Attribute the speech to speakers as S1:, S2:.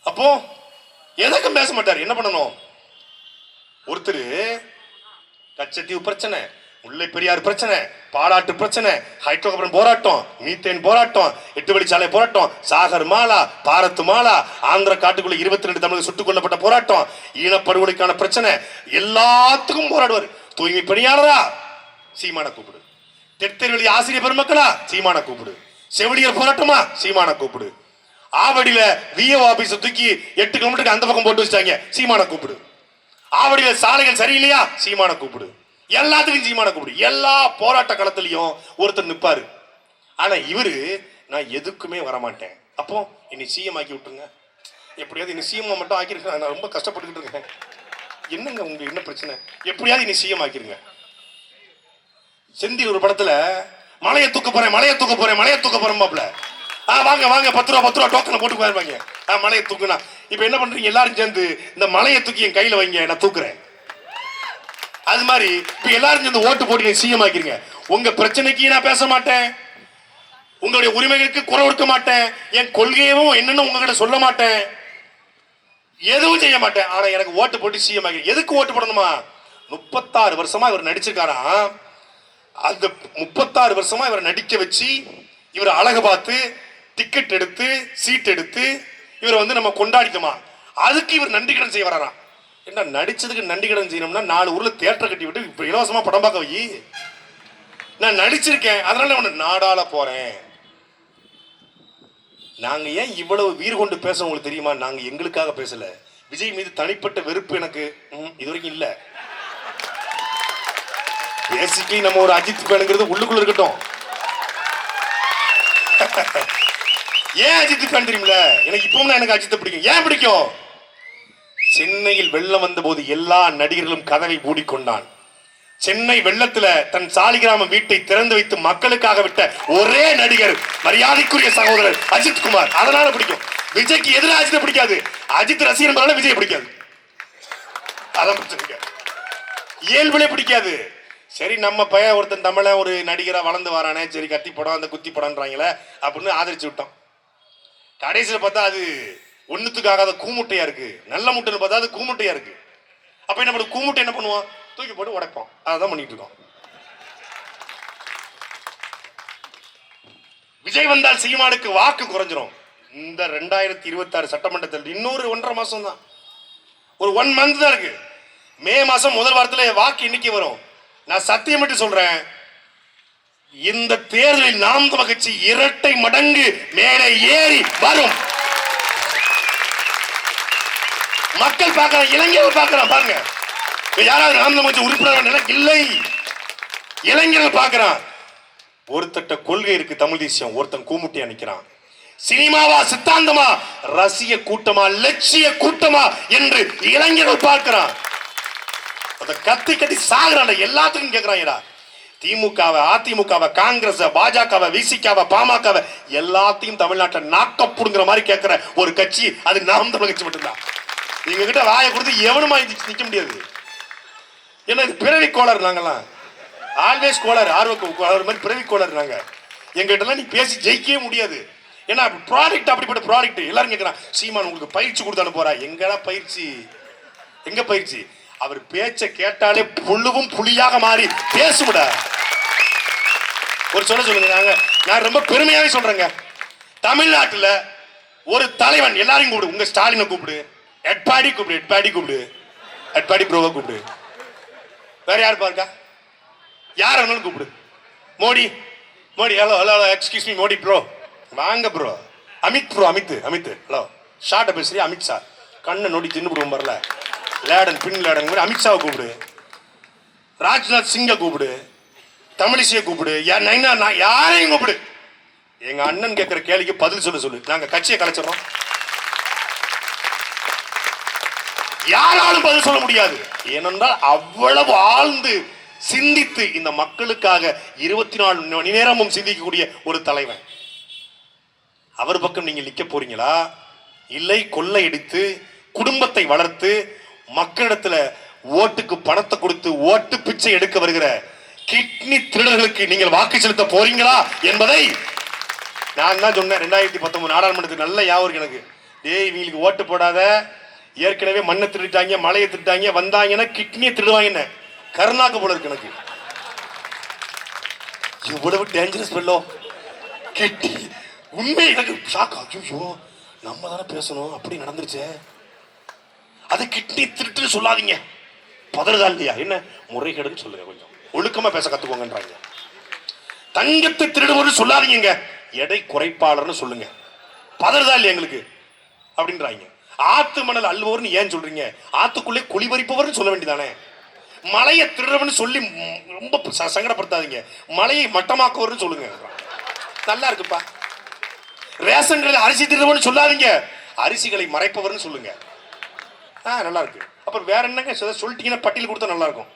S1: அப்போ எதற்கும் பேச மாட்டார். என்ன பண்ணணும்? ஒருத்தர் கச்சத்தீவு பிரச்சனை, முல்லை பெரியார் பிரச்சனை, பாலாற்று பிரச்சனை, ஹைட்ரோகார்பன் போராட்டம், மீத்தேன் போராட்டம், 8 வழிச்சாலை போராட்டம், சாகர் மாலா, பாரத் மாலா, ஆந்திர காட்டுக்குள்ள 22 தமிழர்கள் சுட்டுக் கொல்லப்பட்ட போராட்டம், ஈனப்படுகொலைக்கான பிரச்சனை, எல்லாத்துக்கும் போராடுவார். தூய்மை பணியாளரா சீமான கூப்பிடு, தெற்தெருவெளி ஆசிரியர் பெருமக்களா சீமான கூப்பிடு, செவிலியர் போராட்டமா சீமான கூப்பிடு, ஆவடியில விஏஓ ஆபீஸ் தூக்கி 8 கிலோமீட்டருக்கு அந்த பக்கம் போட்டு வச்சிட்டாங்க சீமான கூப்பிடு, ஆவடியில சாலைகள் சரியில்லையா சீமான கூப்பிடு, எல்லாத்துக்கும் சீமான கூப்பிடு. எல்லா போராட்ட களத்திலையும் ஒருத்தர் நிற்பாரு. ஆனா இவரு நான் எதுக்குமே வரமாட்டேன். அப்போ என்னை சிஎம் ஆக்கி விட்டுருங்க, எப்படியாவது என்னை சிஎம் மட்டும் ஆக்கிருக்கேன், நான் ரொம்ப கஷ்டப்பட்டுக்கிட்டு இருக்கேன். என்னங்க உங்களுக்கு என்ன பிரச்சனை? எப்படியாவது என்னை சிஎம் ஆக்கிருங்க. செந்தில் ஒரு படத்துல மலையை தூக்க போறேன், மலையை தூக்க போறேன், மலையை தூக்க போறேன் மாப்ள. வாங்க வாங்க 10 ரூபா டோக்கனை போட்டு போயிருவாங்க. மலையை தூக்குனா இப்ப என்ன பண்றீங்க? எல்லாரும் சேர்ந்து இந்த மலையை தூக்கி என் கையில வைங்க, நான் தூக்குறேன். அது மாதிரி இப்ப எல்லாரும் சேர்ந்து ஓட்டு போட்டு சிஎம் ஆக்கிருங்க. உங்க பிரச்சனைக்கு நான் பேச மாட்டேன், உங்களுடைய உரிமைகளுக்கு குறை கொடுக்க மாட்டேன், என் கொள்கையும் என்னன்னு உங்ககிட்ட சொல்ல மாட்டேன், எதுவும் செய்ய மாட்டேன். ஆனா எனக்கு ஓட்டு போட்டு சிஎம் ஆக்கி. எதுக்கு ஓட்டு போடணுமா? 36 வருஷமா இவர் நடிச்சிருக்காராம். அந்த 36 வருஷமா இவர் நடிக்க வச்சு, இவர் அழகு பார்த்து டிக்கெட் எடுத்து சீட் எடுத்து இவரை நம்ம கொண்டாடிக்கமா, அதுக்கு இவர் நன்றி கடன் செய்ய வராராம். என்ன நடிச்சதுக்கு நன்றி கடன் செய்யணும்னா 4 ஊர்ல தியேட்டர் கட்டி விட்டு இப்ப இலவசமா படம் பார்க்க வை. நான் நடிச்சிருக்கேன், அதனால உன்னை நாடாள போறேன். நாங்க ஏன் இவ்வளவு வீறு கொண்டு பேச உங்களுக்கு தெரியுமா? நாங்க எங்களுக்காக பேசல. விஜய் மீது தனிப்பட்ட வெறுப்பு எனக்கு இது வரைக்கும் இல்ல. பேசிக்கலி நம்ம ஒரு அஜித் ஃபேனுங்கிறது உள்ளுக்குள்ள இருக்கட்டும். ஏன் அஜித் ஃபேன் தெரியுமில்ல? எனக்கு இப்பவும் எனக்கு அஜித்தை பிடிக்கும். ஏன் பிடிக்கும்? சென்னையில் வெள்ளம் வந்த போது எல்லா நடிகர்களும் கதவை மூடிக்கொண்டான். சென்னை வெள்ளத்துல தன் சாலிகிராம வீட்டை திறந்து வைத்து மக்களுக்காக விட்ட ஒரே நடிகர் மரியாதைக்குரிய சகோதரர் அஜித் குமார். அதனால பிடிக்கும். விஜய்க்கு எதிராக அஜித்தை பிடிக்காது, அஜித் ரசிகர் விஜய் பிடிக்காது. அதான் பிரச்சனை, இயல்புலே பிடிக்காது. சரி நம்ம பையன் ஒருத்தன் தமிழ ஒரு நடிகரா வளர்ந்து வரானே, சரி கத்தி படம் அந்த குத்தி படம்ன்றாங்களே அப்படின்னு ஆதரிச்சு விட்டோம். கடைசியில் பார்த்தா அது ஒண்ணுத்துக்காக கூமுட்டையா இருக்கு. நல்ல முட்டைன்னு பார்த்தா அது கூமுட்டையா இருக்கு. அப்ப என்ன பண்ணுவோம்? கூமுட்டை என்ன பண்ணுவோம்? தூக்கி போட்டு உடைப்போம். அதான் பண்ணிட்டு இருக்கோம். விஜய் வந்தால் சீமானுக்கு வாக்கு குறைஞ்சிரும். இந்த 2026 சட்டமன்ற தேர்தல் இன்னொரு 1.5 மாசம் தான், ஒரு 1 மந்த் தான் இருக்கு. மே மாசம் முதல் வாரத்தில் வாக்கு எண்ணிக்கை வரும். நான் சத்தியமிட்டு சொல்றேன், இந்த தேர்தலில் நாம் தமிழர் கட்சி 2 மடங்கு மேலே ஏறி வரும். மக்கள் பார்க்கிறான், இளைஞர்கள் பார்க்கிறான். பாருங்க, யாராவது நாம் தமிழர் கட்சி உறுப்பினர் இல்லை, இளைஞர்கள் பார்க்கிறான். ஒருத்தட்ட கொள்கை இருக்கு தமிழ் தேசியம், ஒருத்தன் கூமுட்டியா நிக்கிறான். சினிமாவா சித்தாந்தமா, ரசிக கூட்டமா, லட்சிய கூட்டமா என்று இளைஞர்கள் பார்க்கிறான். கத்தி கத்தி சாகுறான். எல்லாத்துக்கும் கேட்கிறாங்கடா. திமுகவை, அதிமுகவை, காங்கிரஸ், பாஜகவை, விசிகாவை, பாமகவை எல்லாத்தையும் தமிழ்நாட்டில் நாக்கப்புடுங்கிற மாதிரி கேட்கிற ஒரு கட்சி அது நாம் தமிழர் கட்சி மட்டும்தான். எங்க கிட்ட வாயை கொடுத்து எவனுமா நிக்க முடியாது. ஏன்னா இது பிறவி கோளர். நாங்கெல்லாம் ஆல்வேஸ் கோளர், ஆர்வம் மாதிரி பிறவி கோளர். நாங்க எங்கிட்ட நீ பேசி ஜெயிக்கவே முடியாது. ஏன்னா ப்ராடக்ட் அப்படிப்பட்ட ப்ராடக்ட். எல்லாரும் கேட்கிறான், சீமான் உங்களுக்கு பயிற்சி கொடுத்து அனுப்புறா. எங்கடா பயிற்சி? எங்க பயிற்சி? அவர் பேச்ச கேட்டாலே புழுவும் புலியாக மாறி பேசுவிட. ஒரு சொல்லுங்க, நான் ரொம்ப பெருமையாவே சொல்றேங்க. தமிழ்நாட்டில் ஒரு தலைவன், எல்லாரையும் கூப்பிடு. உங்க ஸ்டாலினை கூப்பிடு, எட்பாடி கூப்பிடு, எட்பாடி ப்ரோவை கூப்பிடு. வேற யாரு பாருக்கா? யார் வேணாலும் கூப்பிடு. Modi, hello hello hello, excuse me Modi bro, வாங்க bro. Amit bro, Amit hello, ஷார்ட்டை பேசுறியா? அமித் சார் கண்ணை நோடி தின்னு விடுவோம். வரல லேடன் பின் லேடன் கூட அமித்ஷாவை கூப்பிடு, ராஜ்நாத் சிங்கை கூப்பிடு, தமிழிசையை கூப்பிடு, யாரையும் கூப்பிடு. எங்க அண்ணன் கேட்கிற கேள்விக்கு பதில் சொல்லு. நாங்க கட்சியை கலைச்சிடறோம். யாராலும் பதில் சொல்ல முடியாது. ஏனென்றால் அவ்வளவு ஆழ்ந்து சிந்தித்து இந்த மக்களுக்காக 24 மணி நேரமும் சிந்திக்கக்கூடிய ஒரு தலைவன். அவர் பக்கம் நீங்க நிக்க போறீங்களா? இல்லை கொள்ளையடித்து குடும்பத்தை வளர்த்து மக்களிடத்துல ஓட்டுக்கு பணத்தை கொடுத்து ஓட்டு பிச்சை எடுக்க வருகிற கிட்னி திருடர்களுக்கு நீங்கள் வாக்கு செலுத்த போறீங்களா என்பதை நான் தான் சொன்னேன். 2019 நாடாளுமன்றத்துக்கு நல்ல யாவும் எனக்கு டேய் இவங்களுக்கு ஓட்டு போடாத, ஏற்கனவே மண்ணை திருட்டாங்க, மலையை திருட்டாங்க, வந்தாங்கன்னா கிட்னியை திருடுவாங்க. என்ன கருணாக்கு போல இருக்கு எனக்கு. எவ்வளவு டேஞ்சரஸ் பெல்லோ கிட்னி. உண்மை எனக்கு ஷாக். ஐயோ நம்ம தானே பேசணும், அப்படி நடந்துருச்சே. அது கிட்னி திருட்டுன்னு சொல்லாதீங்க. பதறுதா இல்லையா? என்ன முறைகேடுன்னு சொல்லுங்க. கொஞ்சம் ஒழுக்கமா பேச கத்துக்கோங்கன்றாங்க. தங்கத்தை திருடுவோம்னு சொல்லாதீங்க, எடை குறைப்பாளர்னு சொல்லுங்க. பதறுதா இல்லையா எங்களுக்கு அப்படின்றாங்க. ஆத்து மணல் அள்ளுவோர்னு ஏன் சொல்றீங்க? ஆத்துக்குள்ளே குளிபறிப்பவர்னு சொல்ல வேண்டியதானே. மலையை திருடுவன்னு சொல்லி ரொம்ப சங்கடப்படுத்தாதீங்க, மலையை மட்டமாக்குவர்னு சொல்லுங்க. நல்லா இருக்குப்பா. ரேஷன் கடையில் அரிசி திருடுவன்னு சொல்லாதீங்க, அரிசிகளை மறைப்பவர்னு சொல்லுங்க. நல்லா இருக்கு. அப்புறம் வேற என்னங்க சொல்லிட்டீங்கன்னா பட்டியல் கொடுத்தா நல்லா இருக்கும்.